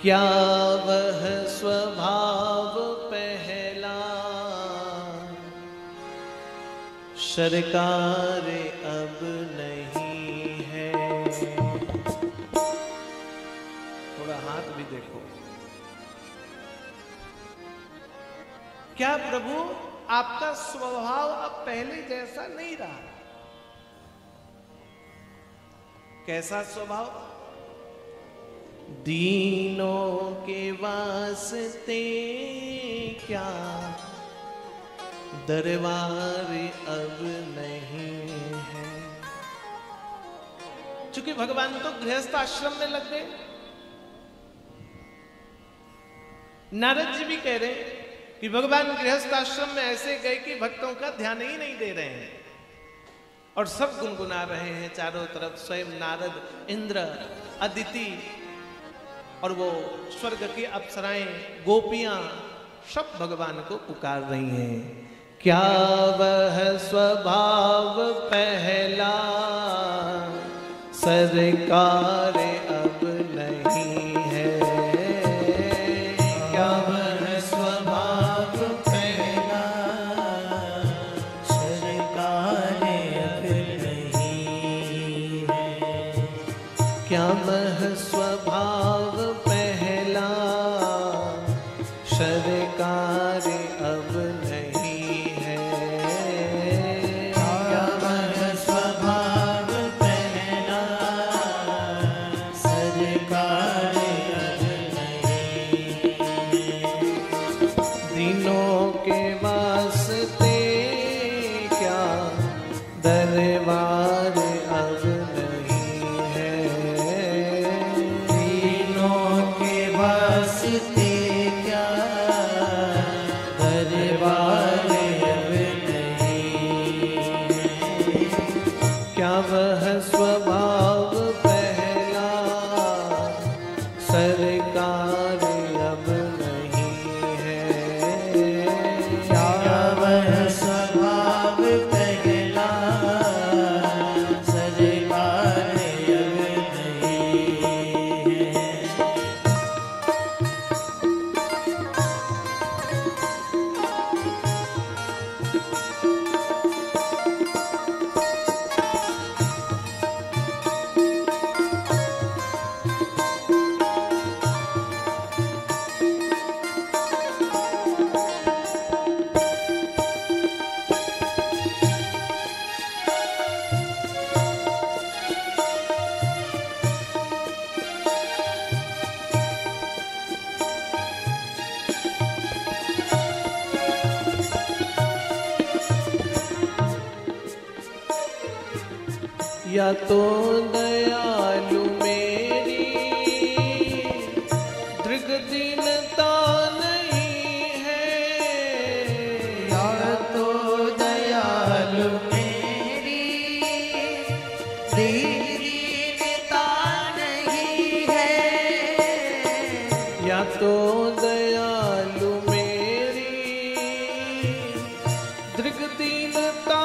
क्या वह स्वभाव पहला सरकार अब नहीं है। थोड़ा हाथ भी देखो। क्या प्रभु आपका स्वभाव अब पहले जैसा नहीं रहा? कैसा स्वभाव? दीनों के वास्ते क्या दरबार अब नहीं है। चूंकि भगवान तो गृहस्थ आश्रम में लग गए। नारद जी भी कह रहे हैं कि भगवान गृहस्थ आश्रम में ऐसे गए कि भक्तों का ध्यान ही नहीं दे रहे हैं और सब गुनगुना रहे हैं चारों तरफ। स्वयं नारद, इंद्र, अदिति और वो स्वर्ग की अप्सराएं, गोपियां सब भगवान को पुकार रही हैं। क्या वह स्वभाव पहला सरकार अब नहीं है। क्या वह स्वभाव पहला सरकार अब नहीं है। क्या वह स्वभाव पहला सरकार अब नहीं है। क्या वह स्वभाव पहला सरकार अब नहीं है। दिनों के वास्ते क्या दरबार अब नहीं है। दिनों के वास्ते क्या दरबार अब नहीं है। क्या वह स्वभाव पहला सरकार अब नहीं है। क्या वह स्वभाव पहला सरकार अब नहीं है। या तो दयालु मेरी दृग दीनता नहीं है। या तो दयालु मेरी दृग दीनता नहीं है। या तो दयालु मेरी दृग दीनता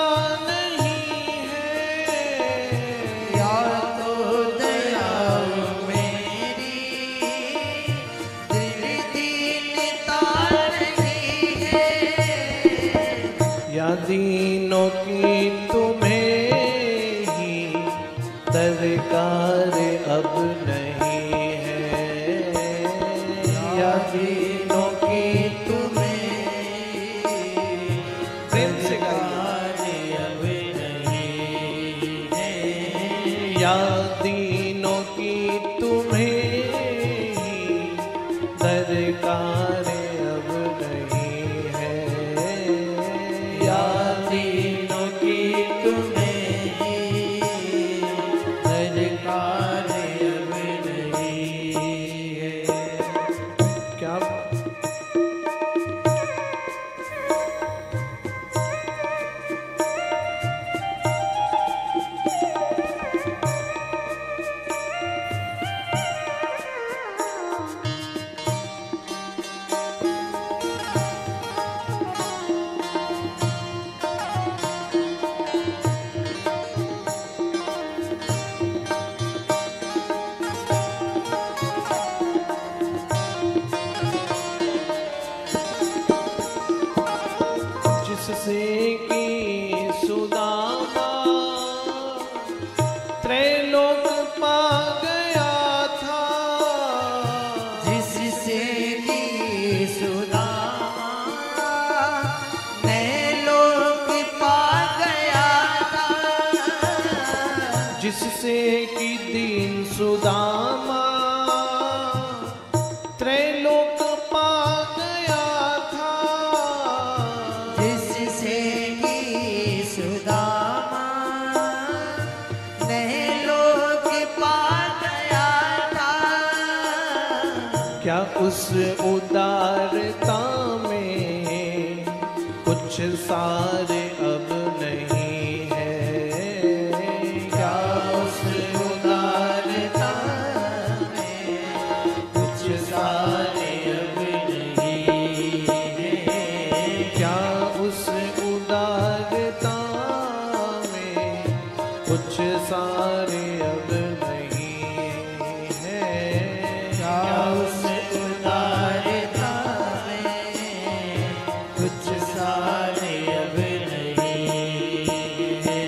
दीनों की तुम्हें ही दरकार अब नहीं है। या दीनों की तुम्हें दरकार अब नहीं है। या दीनों की तुम्हें ही दरकार अब नहीं है। या दीनों की सुदामा नए लोक पा गया था। जिससे कि दीन सुदामा त्रैलोक पा गया था। जिससे कि सुदामा नए लोक पा गया था। क्या उस उदारता में कुछ सारे अब नहीं है? क्या उस उदारता में कुछ सारे अब नहीं है? क्या उस उदारता में कुछ सारे अब नहीं है? क्या उस उदारता में कुछ सारे अब नहीं है।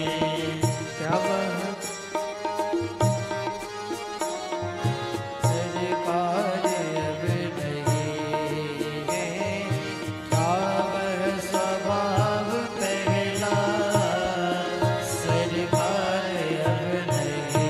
क्या वह सरकार अब नहीं है। क्या वह स्वभाव पहला सरकार अब नहीं।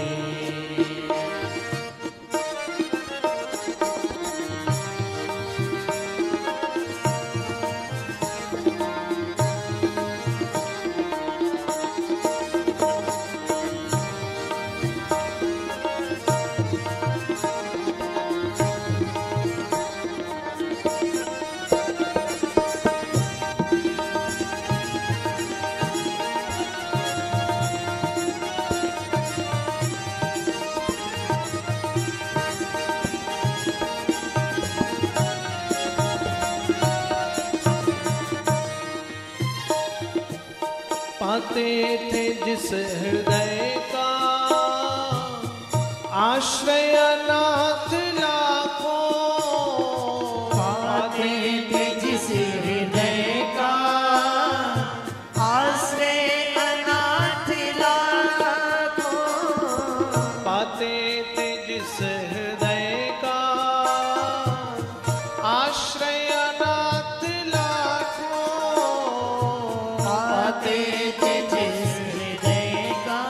पाते थे जिस हृदय का आश्रय नाथ लाखों। पाते थे जिस हृदय का आश्रय अनाथ लाखों। पाते थे जिस हृदय का आश्रय नाथ लाखों। पाते थे जिस हृदय का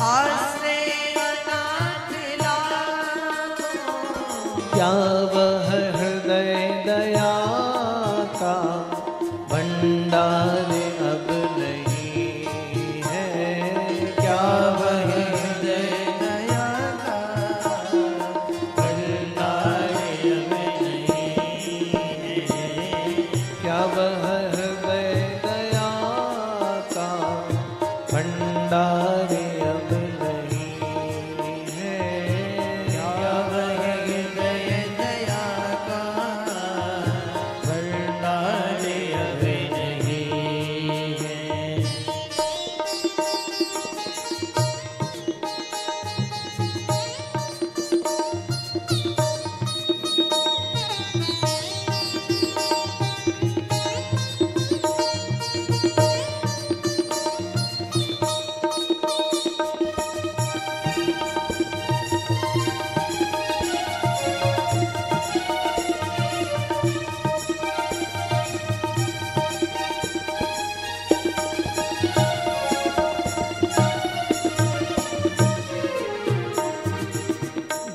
आश्रय अनाथ लाखों। क्या वह हृदय दया का भंडार अब नहीं है? क्या वह हृदय दया का भंडार अब नहीं है। क्या वह हृदय दया का भंडार अब नहीं है? क्या वह हृदय दया का भंडार अब नहीं है।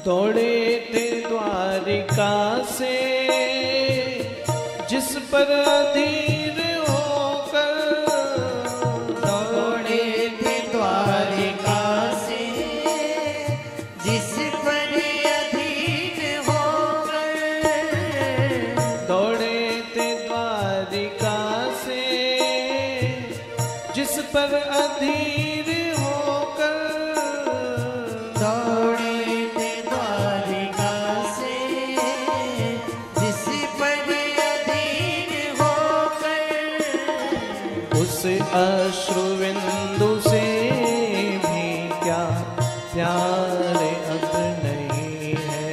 दौड़े थे द्वारिका से जिस पर अधीर होकर। दौड़े थे द्वारिका से जिस पर अधीन होकर। दौड़े थे द्वारिका से जिस पर अधीर होकर। दौड़े थे द्वारिका से जिस पर अधीन होकर। उस अश्रुबिंदु से भी क्या प्यार अब नहीं है?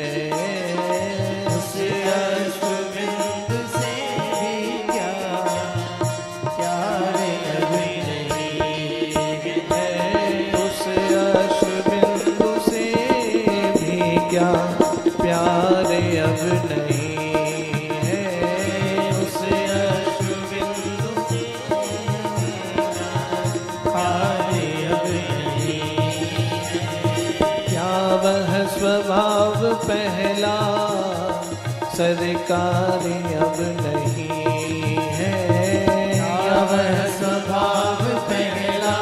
उस अश्रुबिंदु से भी क्या प्यार अब नहीं है। उस अश्रुबिंदु से भी क्या प्यार अब नहीं पहला सरकार अब नहीं है। क्या वह स्वभाव पहला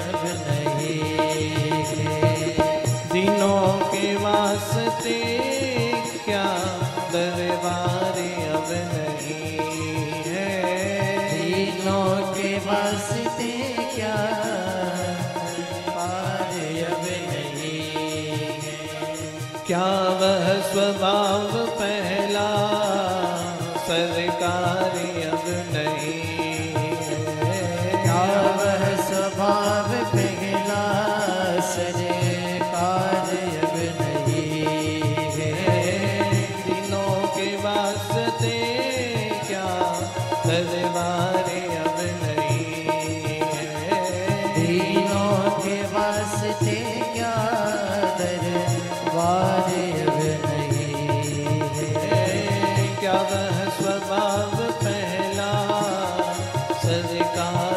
अब नहीं है। दिनों के वास्ते क्या दरबार अब नहीं है। दिनों के वास्ते क्या पार अब नहीं है। क्या वह स्वभाव पहला सरकार अब नहीं है। क्या वह स्वभाव पहला सरकार अब नहीं है। दिनों के वास्ते क्या दरबार अब नहीं है। दिनों के वास्ते क्या दरबार अब नहीं है। क्या वह स्वभाव पहला सरकार